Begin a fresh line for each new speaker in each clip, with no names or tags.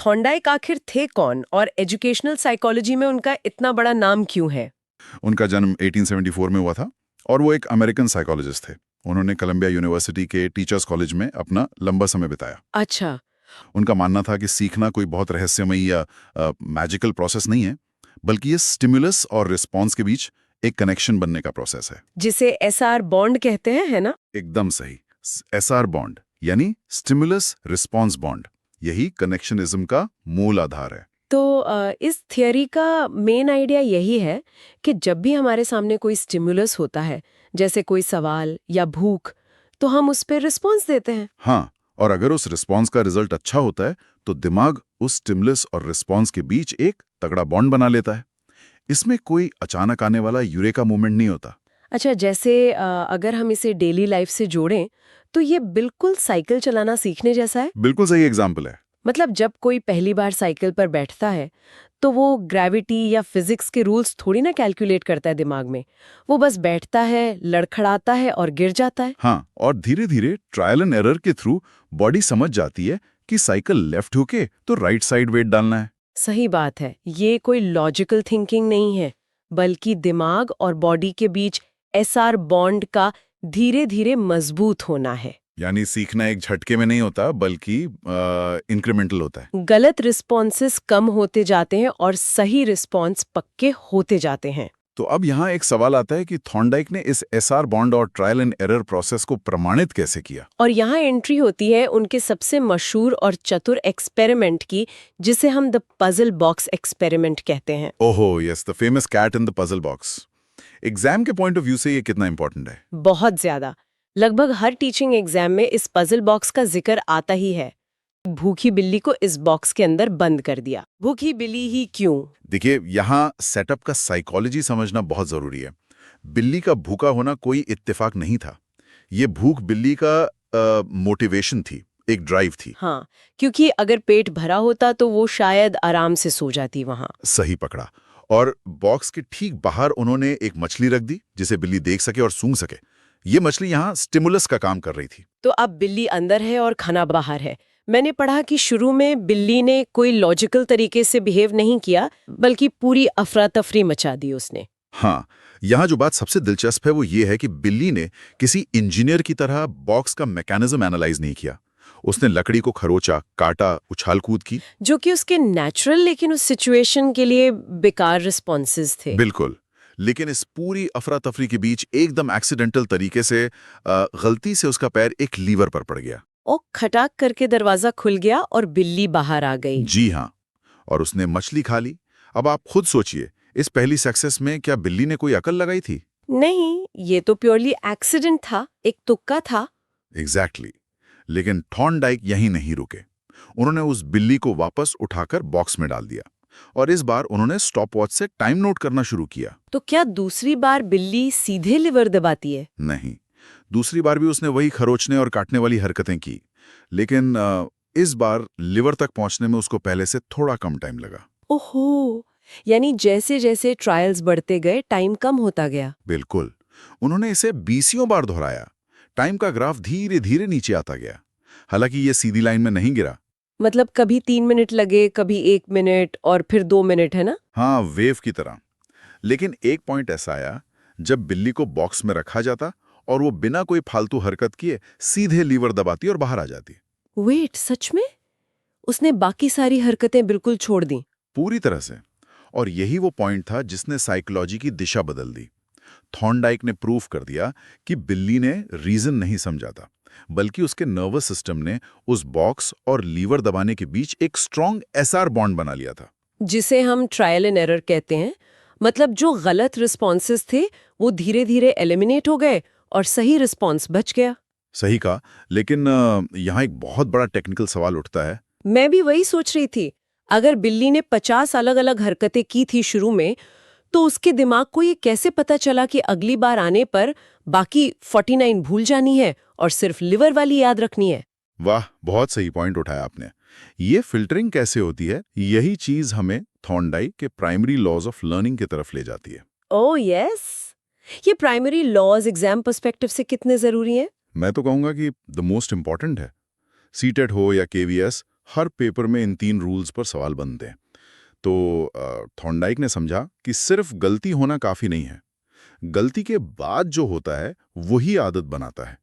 Thorndike आखिर थे कौन और एजुकेशनल साइकोलॉजी में उनका इतना बड़ा नाम क्यों है?
उनका जन्म 1874 में हुआ था और वो एक अमेरिकन साइकोलॉजिस्ट थे। उन्होंने कोलंबिया यूनिवर्सिटी के टीचर्स कॉलेज में अपना लंबा समय बिताया।
अच्छा।
उनका मानना था कि सीखना कोई बहुत रहस्यमयी या मैजिकल प्रोसेस नहीं है, बल्कि ये स्टिमुलस और रिस्पॉन्स के बीच एक कनेक्शन बनने का प्रोसेस है।
जिसे एसआर बॉन्ड कहते हैं, है ना?
एकदम सही। एसआर बॉन्ड यानी स्टिमुलस रिस्पॉन्स बॉन्ड, यही कनेक्शनिज्म का मूल आधार है।
तो इस थियरी का मेन आइडिया यही है कि जब भी हमारे सामने कोई स्टिमुलस होता है, जैसे कोई सवाल या भूख, तो हम उस पर रिस्पॉन्स देते हैं।
हाँ, और अगर उस रिस्पॉन्स का रिजल्ट अच्छा होता है तो दिमाग उस स्टिमुलस और रिस्पॉन्स के बीच एक तगड़ा बॉन्ड बना लेता है। इसमें कोई अचानक आने वाला यूरेका मूवमेंट नहीं होता।
अच्छा, जैसे अगर हम इसे डेली लाइफ से जोड़ें, तो ये बिल्कुल साइकिल चलाना सीखने जैसा है।
बिल्कुल सही एग्जाम्पल है।
मतलब जब कोई पहली बार साइकिल पर बैठता है, तो वो ग्रेविटी या फिजिक्स के रूल्स थोड़ी ना कैलकुलेट करता है दिमाग में। वो बस बैठता है, लड़खड़ाता है और गिर जाता है।
हाँ, और धीरे धीरे ट्रायल एंड एरर के थ्रू बॉडी समझ जाती है कि साइकिल लेफ्ट होके तो राइट साइड वेट डालना है।
सही बात है, ये कोई लॉजिकल थिंकिंग नहीं है, बल्कि दिमाग और बॉडी के बीच एसआर बॉन्ड का धीरे धीरे मजबूत होना है।
यानी सीखना एक झटके में नहीं होता, बल्कि इंक्रीमेंटल होता है।
गलत रिस्पॉन्सेस कम होते जाते हैं और सही रिस्पॉन्स पक्के होते जाते हैं।
तो अब यहाँ एक सवाल आता है कि थॉर्नडाइक ने इस एसआर बॉन्ड और ट्रायल एंड एरर प्रोसेस को प्रमाणित कैसे किया?
और यहाँ एंट्री होती है उनके सबसे मशहूर और चतुर एक्सपेरिमेंट की, जिसे हम द पजल बॉक्स एक्सपेरिमेंट कहते हैं।
ओहो yes, the famous cat in the puzzle box. Exam के पॉइंट ऑफ व्यू से ये कितना इंपॉर्टेंट है?
बहुत ज्यादा। लगभग हर टीचिंग एग्जाम में इस पजल बॉक्स का जिक्र आता ही है। भूखी बिल्ली को इस बॉक्स के अंदर बंद कर दिया। भूखी बिल्ली ही क्यों?
देखिए, यहाँ सेटअप का साइकोलॉजी समझना बहुत जरूरी है। बिल्ली का भूखा होना कोई इत्तेफाक नहीं था। ये भूख बिल्ली का मोटिवेशन थी, एक ड्राइव थी।
हाँ, क्योंकि अगर पेट भरा होता तो वो शायद आराम से सो जाती वहां।
सही पकड़ा। और बॉक्स के ठीक बाहर उन्होंने एक मछली रख दी जिसे बिल्ली देख सके और सूंघ सके। ये मछली यहाँ स्टिमुलस का काम कर रही थी।
तो अब बिल्ली अंदर है और खाना बाहर है। मैंने पढ़ा कि शुरू में बिल्ली ने कोई लॉजिकल तरीके से बिहेव नहीं किया, बल्कि पूरी अफरा तफरी मचा दी उसने।
हाँ, यहाँ जो बात सबसे दिलचस्प है वो ये है कि बिल्ली ने किसी इंजीनियर की तरह बॉक्स का मैकेनिज्म एनालाइज नहीं किया। उसने लकड़ी को खरोचा, काटा, उछाल कूद की।
जो कि उसके नेचुरल लेकिन उस सिचुएशन के लिए बेकार रिस्पॉन्सेज थे।
बिल्कुल। लेकिन इस पूरी अफरा तफरी के बीच एकदम एक्सीडेंटल तरीके से गलती से उसका पैर एक लीवर पर पड़ गया।
और खटाक करके दरवाजा खुल गया और बिल्ली बाहर आ गई।
जी हाँ, और उसने मछली खा ली। अब आप खुद सोचिए, इस पहली सक्सेस में क्या बिल्ली ने कोई अकल लगाई थी?
नहीं, ये तो प्योरली एक्सीडेंट था, एक तुक्का था।
एग्जैक्टली। लेकिन थॉर्नडाइक यहीं नहीं रुके। उन्होंने उस बिल्ली को वापस उठाकर बॉक्स में डाल दिया और इस बार उन्होंने स्टॉपवॉच से टाइम नोट करना शुरू किया।
तो क्या दूसरी बार बिल्ली सीधे लिवर दबाती है?
नहीं, दूसरी बार भी उसने वही खरोचने और काटने वाली हरकतें की, लेकिन इस बार लिवर तक पहुंचने में उसको पहले से थोड़ा कम टाइम लगा।
ओहो, यानी जैसे जैसे ट्रायल्स बढ़ते गए टाइम कम होता गया।
बिल्कुल। उन्होंने इसे 20 बार दोहराया। टाइम का ग्राफ धीरे धीरे नीचे आता गया। हालांकि ये सीधी लाइन में नहीं गिरा।
मतलब कभी 3 मिनट लगे, कभी 1 मिनट और फिर 2 मिनट, है ना?
हाँ, वेव की तरह। लेकिन एक पॉइंट ऐसा आया जब बिल्ली को बॉक्स में रखा जाता और वो बिना कोई फालतू हरकत किए सीधे लीवर दबाती और बाहर आ जाती।
वेट, सच में? उसने बाकी सारी हरकतें बिल्कुल छोड़ दी?
पूरी तरह से। और यही वो पॉइंट था जिसने साइकोलॉजी की दिशा बदल दी। थॉर्नडाइक ने प्रूफ कर दिया कि बिल्ली ने रीजन नहीं समझा था, बल्कि उसके नर्वस सिस्टम ने उस बॉक्स और लीवर दबाने के बीच एक स्ट्रॉन्ग एसआर बॉन्ड बना लिया था,
जिसे हम ट्रायल एंड एरर कहते हैं। मतलब जो गलत रिस्पॉन्सेस थे वो धीरे धीरे एलिमिनेट हो गए और सही रिस्पॉन्स बच गया।
सही कहा। लेकिन यहाँ एक बहुत बड़ा टेक्निकल सवाल उठता है।
मैं भी वही सोच रही थी। अगर बिल्ली ने 50 अलग अलग हरकतें की थी शुरू में, तो उसके दिमाग को ये कैसे पता चला कि अगली बार आने पर बाकी 49 भूल जानी है और सिर्फ लिवर वाली याद रखनी है?
वाह, बहुत सही पॉइंट उठाया आपने। ये फिल्टरिंग कैसे होती है, यही चीज हमें थॉर्नडाइक के प्राइमरी लॉज ऑफ लर्निंग की तरफ ले जाती है।
ओह यस, ये प्राइमरी लॉज एग्जाम पर्सपेक्टिव से कितने जरूरी हैं?
मैं तो कहूंगा कि द मोस्ट इंपॉर्टेंट है। सीटेट हो या केवीएस, हर पेपर में इन 3 रूल्स पर सवाल बनते हैं। तो थॉर्नडाइक ने समझा कि सिर्फ गलती होना काफी नहीं है, गलती के बाद जो होता है वही आदत बनाता है।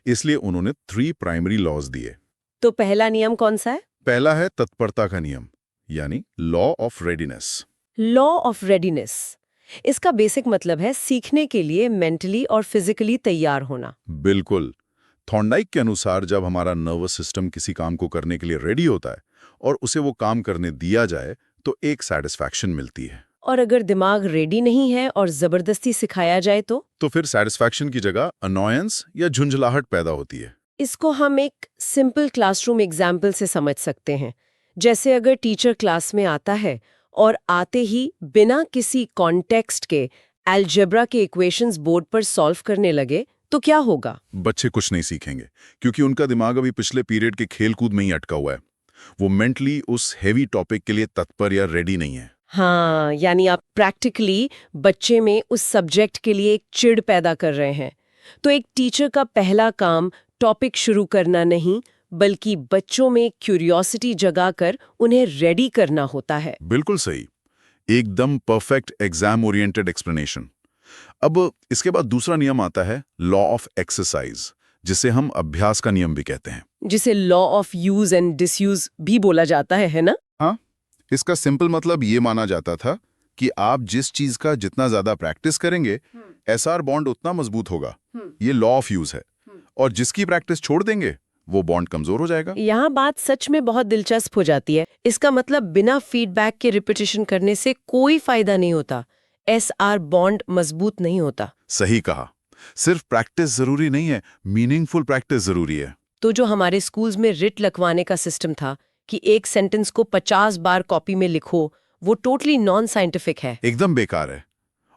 इसलिए उन्होंने 3 प्राइमरी लॉज दिए।
तो पहला नियम कौन सा है?
पहला है तत्परता का नियम, यानी law of readiness.
Law of readiness. इसका बेसिक मतलब है सीखने के लिए मेंटली और फिजिकली तैयार होना।
बिल्कुल। थॉर्नडाइक के अनुसार जब हमारा नर्वस सिस्टम किसी काम को करने के लिए रेडी होता है और उसे वो काम करने दिया जाए तो एक सेटिस्फैक्शन मिलती है।
और अगर दिमाग रेडी नहीं है और जबरदस्ती सिखाया जाए तो
फिर सेटिस्फैक्शन की जगह अनॉयंस या झुंझलाहट पैदा होती है।
इसको हम एक सिंपल क्लासरूम एग्जाम्पल से समझ सकते हैं। जैसे अगर टीचर क्लास में आता है और आते ही बिना किसी कॉन्टेक्स्ट के अलजेब्रा के इक्वेशंस बोर्ड पर सॉल्व करने लगे तो क्या होगा?
बच्चे कुछ नहीं सीखेंगे, क्योंकि उनका दिमाग अभी पिछले पीरियड के खेलकूद में ही अटका हुआ है। वो मेंटली उस हेवी टॉपिक के लिए तत्पर या रेडी नहीं है।
हाँ, यानी आप प्रैक्टिकली बच्चे में उस सब्जेक्ट के लिए एक चिढ़ पैदा कर रहे हैं। तो एक टीचर का पहला काम टॉपिक शुरू करना नहीं, बल्कि बच्चों में क्यूरियोसिटी जगाकर उन्हें रेडी करना होता है।
बिल्कुल सही, एकदम परफेक्ट एग्जाम ओरिएंटेड एक्सप्लेनेशन। अब इसके बाद दूसरा नियम आता है लॉ ऑफ एक्सरसाइज, जिसे हम अभ्यास का नियम भी कहते हैं।
जिसे law of use and disuse भी बोला जाता है ना?
हाँ, इसका सिंपल मतलब ये माना जाता था कि आप जिस चीज का जितना ज्यादा प्रैक्टिस करेंगे, एसआर बॉन्ड उतना मजबूत होगा। ये लॉ ऑफ यूज है। और जिसकी प्रैक्टिस छोड़ देंगे वो बॉन्ड कमजोर हो जाएगा।
यहाँ बात सच में बहुत दिलचस्प हो जाती है। इसका मतलब बिना फीडबैक के रिपीटिशन करने से कोई फायदा नहीं होता, एसआर बॉन्ड मजबूत नहीं होता।
सही कहा, सिर्फ प्रैक्टिस जरूरी नहीं है, मीनिंगफुल प्रैक्टिस जरूरी है।
तो जो हमारे स्कूल्स में रिट लिखवाने का सिस्टम था कि एक सेंटेंस को 50 बार कॉपी में लिखो, वो टोटली नॉन साइंटिफिक है,
एकदम बेकार है।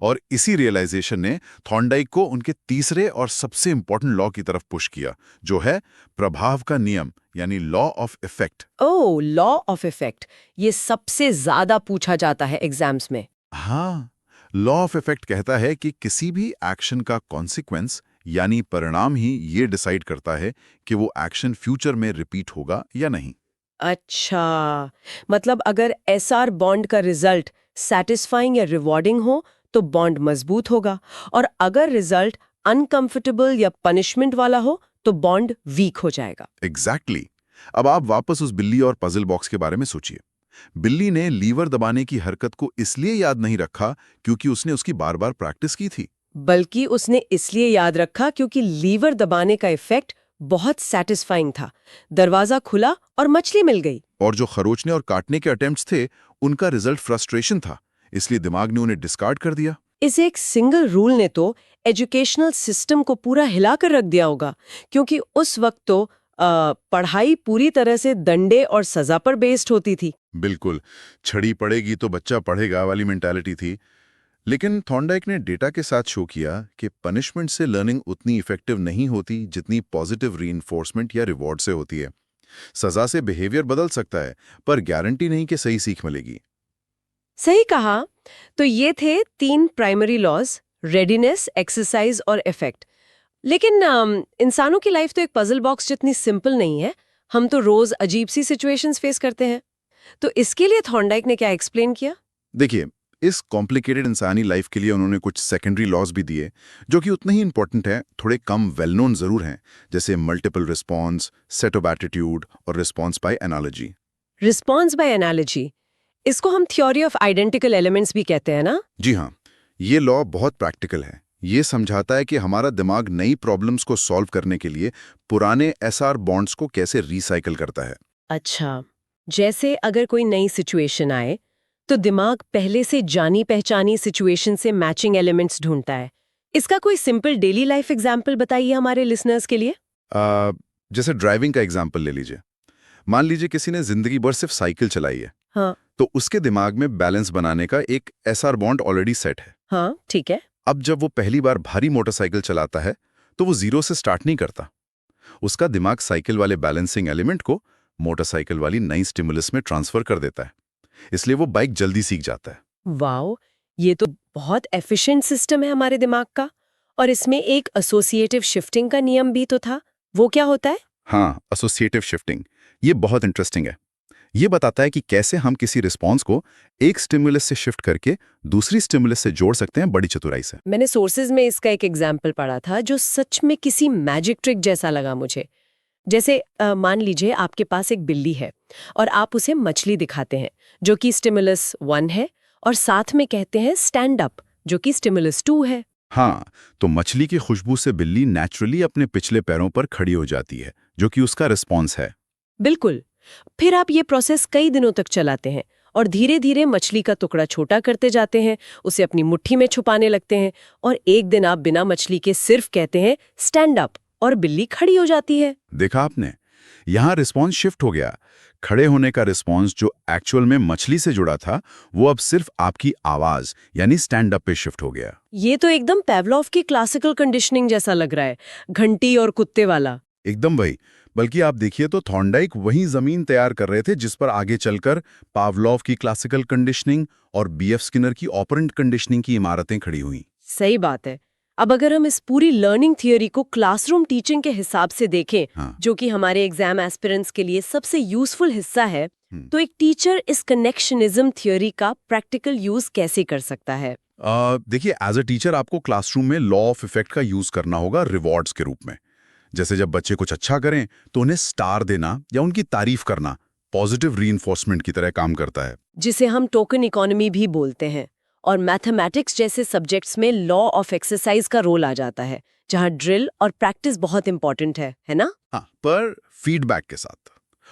और इसी रियलाइजेशन ने थॉर्नडाइक को उनके तीसरे और सबसे इंपॉर्टेंट लॉ की तरफ पुश किया, जो है प्रभाव का नियम, यानी law of effect.
Oh, law of effect. ये सबसे ज्यादा पूछा जाता है एग्जाम्स में।
हाँ, लॉ ऑफ इफेक्ट कहता है कि किसी भी एक्शन का कॉन्सिक्वेंस यानी परिणाम ही ये डिसाइड करता है कि वो एक्शन फ्यूचर में रिपीट होगा या नहीं।
अच्छा, मतलब अगर एसआर बॉन्ड का रिजल्ट सैटिस्फाइंग या रिवॉर्डिंग हो तो बॉन्ड मजबूत होगा, और अगर रिजल्ट अनकंफर्टेबल या पनिशमेंट वाला हो तो बॉन्ड वीक हो जाएगा।
एग्जैक्टली। अब आप वापस उस बिल्ली और पजल बॉक्स के बारे में सोचिए। बिल्ली ने लीवर दबाने की हरकत को इसलिए याद नहीं रखा क्योंकि उसने उसकी बार बार प्रैक्टिस की थी,
बल्कि उसने इसलिए याद रखा क्योंकि लीवर दबाने का इफेक्ट बहुत सैटिस्फाइंग था। दरवाजा खुला और मछली मिल गई।
और जो खरोचने और काटने के अटेम्प्ट्स थे, उनका रिजल्ट फ्रस्ट्रेशन था, इसलिए दिमाग ने उन्हें डिस्कार्ड कर दिया।
इस एक सिंगल रूल ने तो एजुकेशनल सिस्टम को पूरा हिलाकर रख दिया होगा, क्योंकि उस वक्त तो पढ़ाई पूरी तरह से दंडे और सजा पर बेस्ड होती थी।
बिल्कुल, छड़ी पड़ेगी तो बच्चा पढ़ेगा वाली मेंटालिटी थी। लेकिन थॉर्नडाइक ने डेटा के साथ शो किया कि पनिशमेंट से लर्निंग उतनी इफेक्टिव नहीं होती जितनी पॉजिटिव रीइंफोर्समेंट या रिवॉर्ड से होती है। सजा से बिहेवियर बदल सकता है, पर गारंटी नहीं कि सही सीख मिलेगी।
सही कहा। तो ये थे 3 प्राइमरी लॉज, रेडीनेस, एक्सरसाइज और इफेक्ट। लेकिन इंसानों की लाइफ तो एक पजल बॉक्स जितनी सिंपल नहीं है। हम तो रोज अजीब सी सिचुएशंस फेस करते हैं। तो इसके लिए थॉर्नडाइक ने क्या एक्सप्लेन किया?
देखिए, इस कॉम्प्लिकेटेड इंसानी लाइफ के लिए उन्होंने कुछ सेकेंडरी लॉज भी दिए, जो कि उतने ही इंपॉर्टेंट हैं, थोड़े कम वेल नोन जरूर हैं, जैसे multiple response, set of attitude और response by analogy.
Response by analogy, इसको हम थ्योरी ऑफ आइडेंटिकल एलिमेंट्स भी कहते हैं ना?
जी हाँ, ये लॉ बहुत प्रैक्टिकल है। ये समझाता है कि हमारा दिमाग नई प्रॉब्लम्स को सॉल्व करने के लिए पुराने एसआर बॉन्ड्स को कैसे रिसाइकिल करता है।
अच्छा, जैसे अगर कोई नई सिचुएशन आए तो दिमाग पहले से जानी पहचानी सिचुएशन से मैचिंग एलिमेंट्स ढूंढता है। इसका कोई सिंपल डेली लाइफ एग्जाम्पल बताइए हमारे लिसनर्स के लिए।
जैसे ड्राइविंग का एग्जाम्पल ले लीजिए। मान लीजिए किसी ने जिंदगी भर सिर्फ साइकिल चलाई है।
हाँ,
तो उसके दिमाग में बैलेंस बनाने का एक एसआर बॉन्ड ऑलरेडी सेट है।
हाँ, ठीक है।
अब जब वो पहली बार भारी मोटरसाइकिल चलाता है तो वो जीरो से स्टार्ट नहीं करता। उसका दिमाग साइकिल वाले बैलेंसिंग एलिमेंट को मोटरसाइकिल वाली नई स्टिमुलस में ट्रांसफर कर देता है, इसलिए वो बाइक जल्दी सीख जाता है।
वाओ, ये तो बहुत एफिशिएंट सिस्टम है हमारे दिमाग का। और इसमें एक एसोसिएटिव शिफ्टिंग का नियम भी तो था, वो क्या होता है?
हाँ, एसोसिएटिव शिफ्टिंग, ये बहुत इंटरेस्टिंग है। ये बताता है कि कैसे हम किसी रिस्पॉन्स को एक स्टिमुलस से शिफ्ट करके दूसरी स्टिमुलस से जोड़ सकते हैं बड़ी चतुराई से।
मैंने सोर्सेज में इसका एक एग्जाम्पल पढ़ा था जो सच में किसी मैजिक ट्रिक जैसा लगा मुझे। जैसे मान लीजिए आपके पास एक बिल्ली है और आप उसे मछली दिखाते हैं जो कि स्टिमुलस 1 है, और साथ में कहते हैं स्टैंड अप जो कि स्टिमुलस 2 है।
हाँ, तो मछली की खुशबू से बिल्ली नेचुरली अपने पिछले पैरों पर खड़ी हो जाती है, जो कि उसका रिस्पॉन्स है।
बिल्कुल। फिर आप ये प्रोसेस कई दिनों तक चलाते हैं और धीरे धीरे मछली का टुकड़ा छोटा करते जाते हैं, उसे अपनी मुट्ठी में छुपाने लगते हैं, और एक दिन आप बिना मछली के सिर्फ कहते हैं स्टैंड अप और बिल्ली खड़ी हो जाती है।
देखा आपने, यहाँ रिस्पॉन्स शिफ्ट हो गया। खड़े होने का रिस्पॉन्स जो एक्चुअल में मछली से जुड़ा था, वो अब सिर्फ आपकी आवाज यानी स्टैंड अप पे शिफ्ट हो गया।
ये तो एकदम पेवलोव की क्लासिकल कंडीशनिंग जैसा लग रहा है, घंटी और कुत्ते वाला।
एकदम वही। बल्कि आप देखिए तो थॉर्नडाइक वही जमीन तैयार कर रहे थे जिस पर आगे चलकर पावलोव की क्लासिकल कंडीशनिंग और बीएफ स्किनर की ऑपरेंट कंडीशनिंग की इमारतें खड़ी हुई।
सही बात है। अब अगर हम इस पूरी लर्निंग थियोरी को क्लासरूम टीचिंग के हिसाब से देखें,
हाँ।
जो कि हमारे एग्जाम एस्पिरेंट्स के लिए सबसे यूजफुल हिस्सा है, तो एक टीचर इस कनेक्शनिज्म थियोरी का प्रैक्टिकल यूज कैसे कर सकता है?
देखिए, एज अ टीचर आपको क्लासरूम में लॉ ऑफ इफेक्ट का यूज करना होगा रिवॉर्ड्स के रूप में। जैसे जब बच्चे कुछ अच्छा करें तो उन्हें स्टार देना या उनकी तारीफ करना पॉजिटिव रीइंफोर्समेंट की तरह काम करता है,
जिसे हम टोकन इकोनॉमी भी बोलते हैं। और मैथमेटिक्स जैसे सब्जेक्ट्स में लॉ ऑफ एक्सरसाइज का रोल आ जाता है, जहां ड्रिल और प्रैक्टिस बहुत इंपॉर्टेंट है ना?
हाँ, पर फीडबैक के साथ।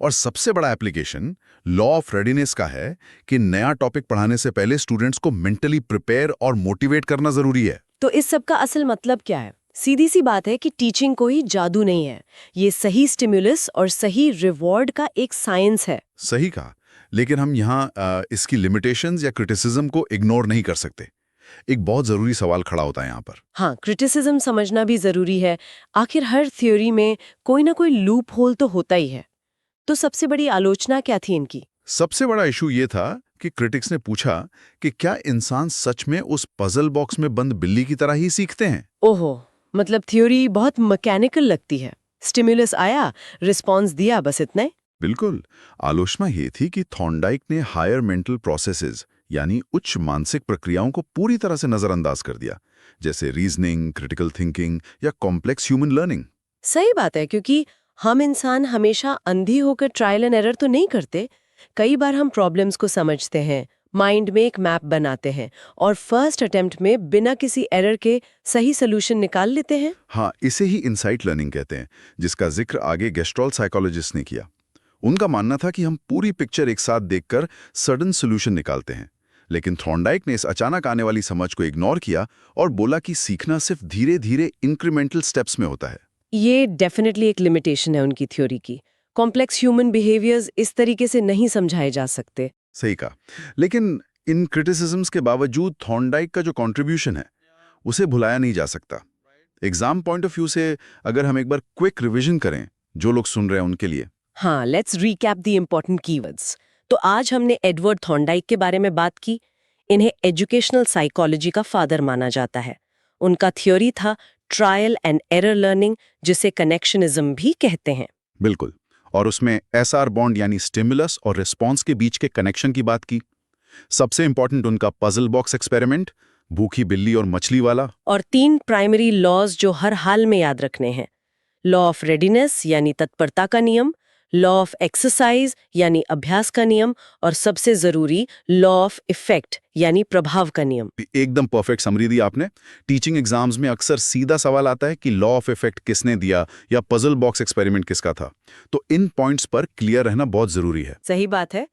और सबसे बड़ा एप्लीकेशन लॉ ऑफ रेडीनेस का है कि नया टॉपिक पढ़ाने से पहले स्टूडेंट्स को मेंटली प्रिपेयर और मोटिवेट करना जरूरी है।
तो इस सब का असल मतलब क्या है? सीधी सी बात है कि टीचिंग कोई जादू नहीं है, ये सही स्टिमुलस और सही रिवॉर्ड का एक साइंस है।
सही कहा, लेकिन हम यहाँ इसकी लिमिटेशंस या क्रिटिसिज्म को इग्नोर नहीं कर सकते। एक बहुत जरूरी सवाल खड़ा होता है यहाँ पर।
हाँ, क्रिटिसिज्म समझना भी जरूरी है। आखिर हर थ्योरी में कोई ना कोई लूप होल तो होता ही है। तो सबसे बड़ी आलोचना क्या थी इनकी?
सबसे बड़ा इशू ये था कि क्रिटिक्स ने पूछा कि क्या इंसान सच में उस पजल बॉक्स में बंद बिल्ली की तरह ही सीखते हैं?
ओहो, मतलब थ्योरी बहुत मैकेनिकल लगती है। स्टिमुलस आया, रिस्पॉन्स दिया, बस इतना ही।
बिल्कुल। आलोचना ये थी कि थॉर्नडाइक ने हायर मेंटल प्रोसेसेस यानी उच्च मानसिक प्रक्रियाओं को पूरी तरह से नजरअंदाज कर दिया, जैसे रीजनिंग, क्रिटिकल थिंकिंग या कॉम्प्लेक्स ह्यूमन लर्निंग।
सही बात है, क्योंकि हम इंसान हमेशा अंधी होकर ट्रायल एंड एरर तो नहीं करते। कई बार हम प्रॉब्लम्स को समझते हैं, माइंड में एक मैप बनाते हैं और फर्स्ट अटेम्प्ट में बिना किसी एरर के सही सोल्यूशन निकाल लेते हैं।
हाँ, इसे ही इनसाइट लर्निंग कहते हैं, जिसका जिक्र आगे गेस्ट्रॉल साइकोलॉजिस्ट ने किया। उनका मानना था कि हम पूरी पिक्चर एक साथ देखकर सडन सोल्यूशन निकालते हैं, लेकिन थॉर्नडाइक ने इस अचानक आने वाली समझ को इग्नोर किया और बोला कि सीखना सिर्फ धीरे धीरे इंक्रीमेंटल स्टेप्स में होता है।
ये डेफिनेटली एक लिमिटेशन है उनकी थ्योरी की। कॉम्प्लेक्स ह्यूमन बिहेवियर्स इस तरीके से नहीं समझाए जा सकते।
सही कहा, लेकिन इन क्रिटिसिज्म्स के बावजूद थॉर्नडाइक का जो कंट्रीब्यूशन है उसे भुलाया नहीं जा सकता। एग्जाम पॉइंट ऑफ व्यू से अगर हम एक बार क्विक रिवीजन करें जो लोग सुन रहे हैं उनके लिए।
हाँ, let's recap the important keywords. तो आज हमने एडवर्ड थॉर्नडाइक के बारे में बात की। इन्हें एजुकेशनल साइकोलॉजी का फादर माना जाता है। उनका थ्योरी था ट्रायल एंड एरर लर्निंग, जिसे कनेक्शनिज्म भी कहते हैं।
बिल्कुल, और उसमें एसआर बॉन्ड यानी स्टिमुलस और रिस्पॉन्स के बीच के कनेक्शन की बात की। सबसे इंपॉर्टेंट उनका पजल बॉक्स एक्सपेरिमेंट, भूखी बिल्ली और मछली वाला।
और 3 प्राइमरी लॉज जो हर हाल में याद रखने हैं। लॉ ऑफ रेडीनेस यानी तत्परता का नियम, लॉ ऑफ एक्सरसाइज यानी अभ्यास का नियम, और सबसे जरूरी लॉ ऑफ इफेक्ट यानी प्रभाव का नियम।
एकदम परफेक्ट समरी दी आपने। टीचिंग एग्जाम्स में अक्सर सीधा सवाल आता है कि लॉ ऑफ इफेक्ट किसने दिया या पजल बॉक्स एक्सपेरिमेंट किसका था। तो इन पॉइंट्स पर क्लियर रहना बहुत जरूरी है।
सही बात है।